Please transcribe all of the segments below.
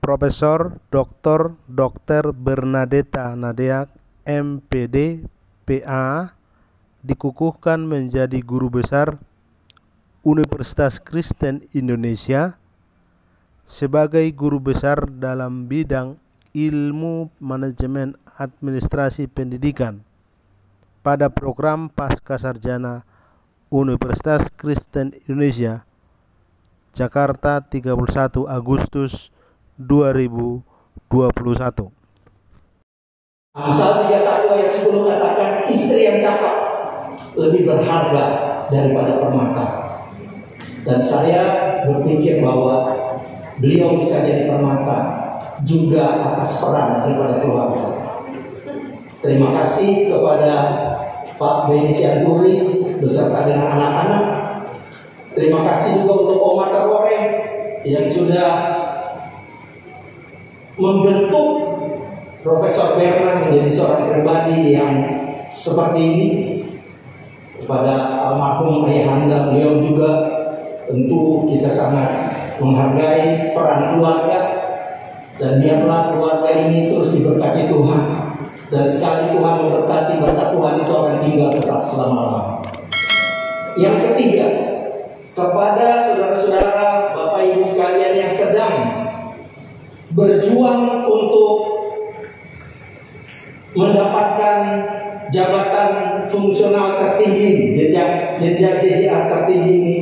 Profesor Dr. Bernadetta Nadeak, MPD, PA, dikukuhkan menjadi guru besar Universitas Kristen Indonesia sebagai guru besar dalam bidang ilmu manajemen administrasi pendidikan pada program Pascasarjana Universitas Kristen Indonesia, Jakarta, 31 Agustus 2021. Amsal 31 ayat 10 katakan, istri yang cakap lebih berharga daripada permata. Dan saya berpikir bahwa beliau bisa jadi permata juga atas peran daripada keluarga. Terima kasih kepada Pak Beni Sianturi beserta dengan anak-anak. Terima kasih juga untuk Om Matarore yang sudah membentuk Profesor Bernard menjadi seorang pribadi yang seperti ini. Kepada almarhum ayahanda beliau juga tentu kita sangat menghargai peran keluarga, dan biarlah keluarga ini terus diberkati Tuhan, dan sekali Tuhan memberkati, berkat Tuhan itu akan tinggal tetap selama-lamanya. Yang ketiga, kepada saudara-saudara, Bapak Ibu sekalian yang sedang berjuang untuk mendapatkan jabatan fungsional tertinggi, jenjang JJA tertinggi ini,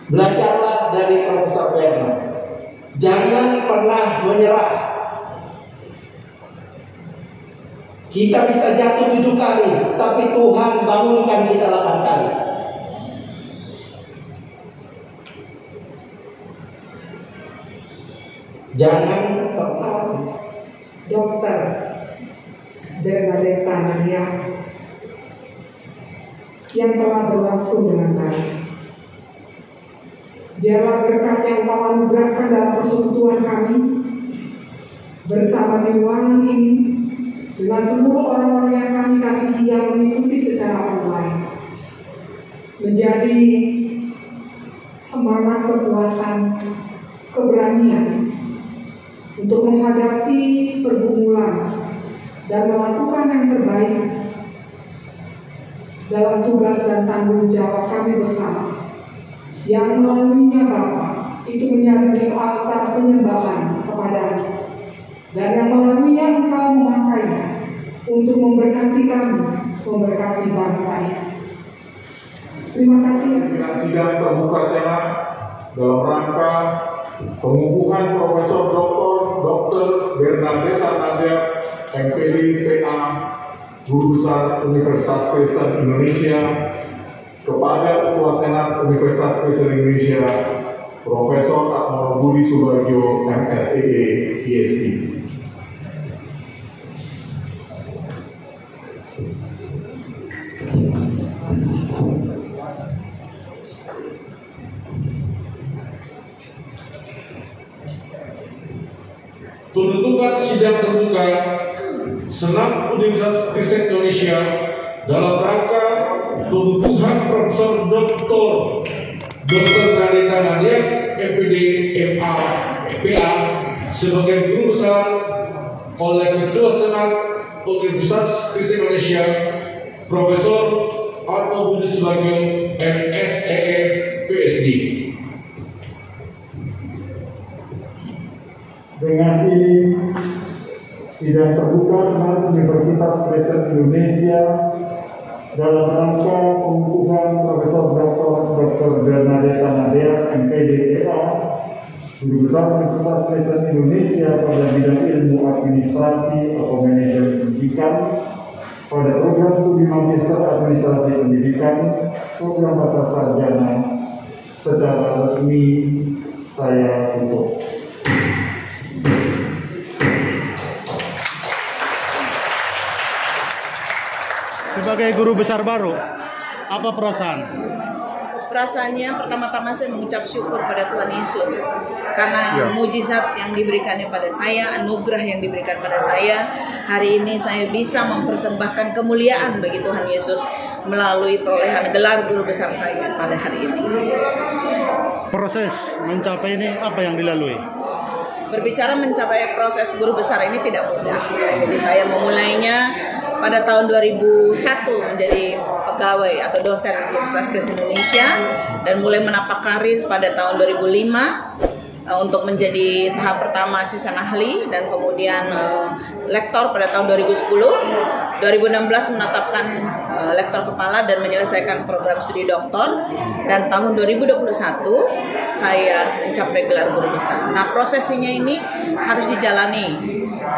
belajarlah dari Profesor Bernard. Jangan pernah menyerah. Kita bisa jatuh 7 kali, tapi Tuhan bangunkan kita 8 kali. Jangan pernah. Dokter Bernadetta Nadeak yang telah berlangsung dengan baik, biarlah berkat yang Kau anugerahkan dalam persekutuan kami bersama di ruangan ini dengan seluruh orang-orang yang kami kasihi yang mengikuti secara online menjadi semangat, kekuatan, keberanian untuk menghadapi pergumulan dan melakukan yang terbaik dalam tugas dan tanggung jawab kami bersama, yang melaluinya Bapa itu menjadi altar penyembahan kepadamu, dan yang melaluinya Engkau memakainya untuk memberkati kami, memberkati bangsa ini. Terima kasih. Dengan sidang terbuka Senat dalam rangka pengukuhan Profesor Dr. Bernadetta Nadeak, MPD, PA, Guru Besar Universitas Kristen Indonesia, kepada Ketua Senat Universitas Kristen Indonesia, Profesor Atmono Budi Subarjo, MSEE, PhD. Penutupan sidang terbuka Senat Universitas Kristen Indonesia dalam rangka pengukuhan Profesor Dr. Bernadetta Nadeak, MPD, MA, PA sebagai guru besar oleh Ketua Senat Universitas Kristen Indonesia, Profesor Atmono Budi Subarjo, MSEE, PhD. Dengan ini, sidang terbuka Senat Universitas Kristen Indonesia dalam rangka pengukuhan Profesor Dr. Bernadetta Nadeak, MPD, PA, Guru Besar Universitas Kristen Indonesia pada bidang ilmu administrasi atau manajemen pendidikan pada program studi magister administrasi pendidikan, program Pascasarjana, secara resmi saya tutup. Sebagai guru besar baru, apa perasaan? Perasaannya pertama-tama saya mengucap syukur pada Tuhan Yesus karena mujizat yang diberikannya pada saya, anugerah yang diberikan pada saya. Hari ini saya bisa mempersembahkan kemuliaan bagi Tuhan Yesus melalui perolehan gelar guru besar saya pada hari ini. Proses mencapai ini apa yang dilalui? berbicara mencapai proses guru besar ini tidak mudah. Jadi saya memulainya pada tahun 2001 menjadi pegawai atau dosen Universitas Kristen Indonesia dan mulai menapak karir pada tahun 2005 untuk menjadi tahap pertama asisten ahli dan kemudian lektor pada tahun 2010. 2016 menetapkan lektor kepala dan menyelesaikan program studi doktor, dan tahun 2021 saya mencapai gelar guru besar. Nah, prosesnya ini harus dijalani.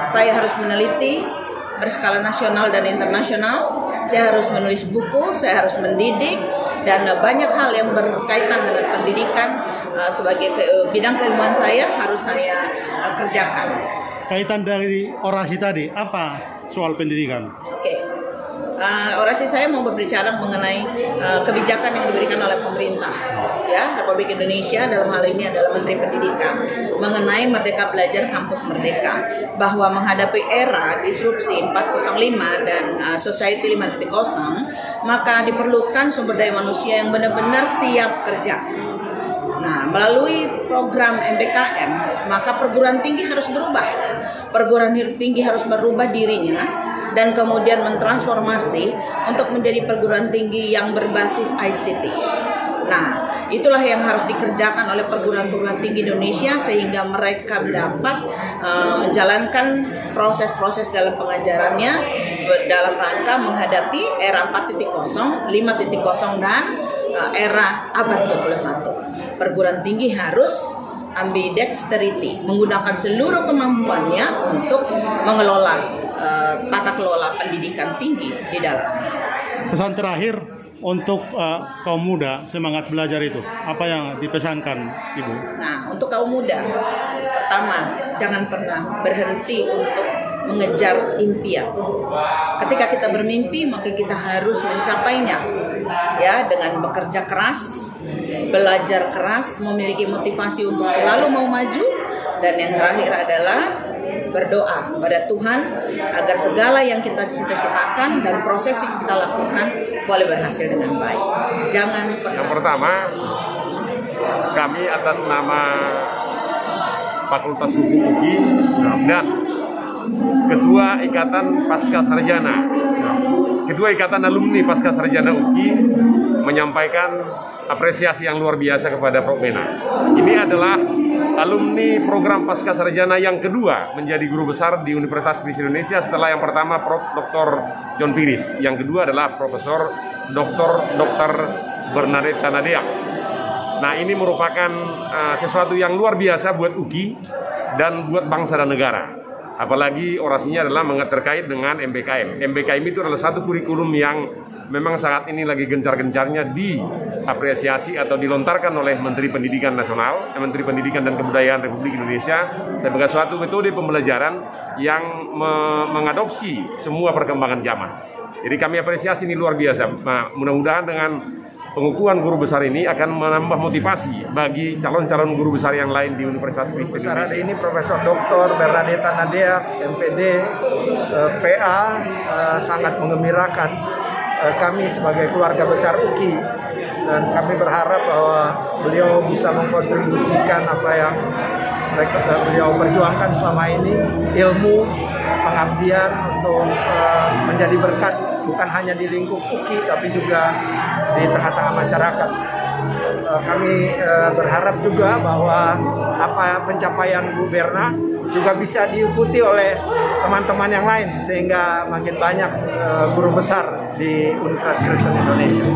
Saya harus meneliti berskala nasional dan internasional. Saya harus menulis buku, saya harus mendidik, dan banyak hal yang berkaitan dengan pendidikan sebagai bidang keilmuan saya harus saya kerjakan. Kaitan dari orasi tadi, apa soal pendidikan? Oke. Orasi saya mau berbicara mengenai kebijakan yang diberikan oleh pemerintah ya Republik Indonesia, dalam hal ini adalah Menteri Pendidikan, mengenai Merdeka Belajar Kampus Merdeka, bahwa menghadapi era disrupsi 4.0 dan Society 5.0, maka diperlukan sumber daya manusia yang benar-benar siap kerja. Nah, melalui program MBKM, maka perguruan tinggi harus berubah. Perguruan tinggi harus merubah dirinya dan kemudian mentransformasi untuk menjadi perguruan tinggi yang berbasis ICT. Nah, itulah yang harus dikerjakan oleh perguruan tinggi Indonesia sehingga mereka dapat menjalankan proses-proses dalam pengajarannya dalam rangka menghadapi era 4.0, 5.0 dan era abad 21. Perguruan tinggi harus ambidexterity, menggunakan seluruh kemampuannya untuk mengelola tata kelola pendidikan tinggi di dalam. Pesan terakhir untuk kaum muda semangat belajar itu, apa yang dipesankan Ibu? Nah, untuk kaum muda, pertama, jangan pernah berhenti untuk mengejar impian. Ketika kita bermimpi, maka kita harus mencapainya, ya, dengan bekerja keras, belajar keras, memiliki motivasi untuk selalu mau maju, dan yang terakhir adalah berdoa kepada Tuhan agar segala yang kita cita-citakan dan proses yang kita lakukan boleh berhasil dengan baik. Jangan pernah. Yang pertama, kami atas nama Fakultas Hukum UGI dan Ketua Ikatan Pasca Sarjana, Ketua Ikatan Alumni Pasca Sarjana UGI menyampaikan apresiasi yang luar biasa kepada Prof. Mena. Ini adalah alumni program Pasca Sarjana yang kedua menjadi guru besar di Universitas Kristen Indonesia setelah yang pertama Prof. Dr. John Piris, yang kedua adalah Profesor Dr. Bernadette Tanadeak. Nah, ini merupakan sesuatu yang luar biasa buat UGI dan buat bangsa dan negara. Apalagi orasinya adalah terkait dengan MBKM. MBKM itu adalah satu kurikulum yang memang saat ini lagi gencar-gencarnya diapresiasi atau dilontarkan oleh Menteri Pendidikan Nasional, Menteri Pendidikan dan Kebudayaan Republik Indonesia sebagai suatu metode pembelajaran yang mengadopsi semua perkembangan zaman. Jadi kami apresiasi, ini luar biasa. Nah, mudah-mudahan dengan pengukuhan guru besar ini akan menambah motivasi bagi calon-calon guru besar yang lain di Universitas Kristen Indonesia. Hari ini Profesor Dr. Bernadette Tanadeak, MPD, PA, sangat menggembirakan kami sebagai keluarga besar UGI, dan kami berharap bahwa beliau bisa mengkontribusikan apa yang beliau perjuangkan selama ini, ilmu, pengabdian untuk menjadi berkat bukan hanya di lingkup UGI tapi juga di tengah-tengah masyarakat. Kami berharap juga bahwa apa pencapaian Bu Berna juga bisa diikuti oleh teman-teman yang lain sehingga makin banyak guru besar di Universitas Kristen Indonesia.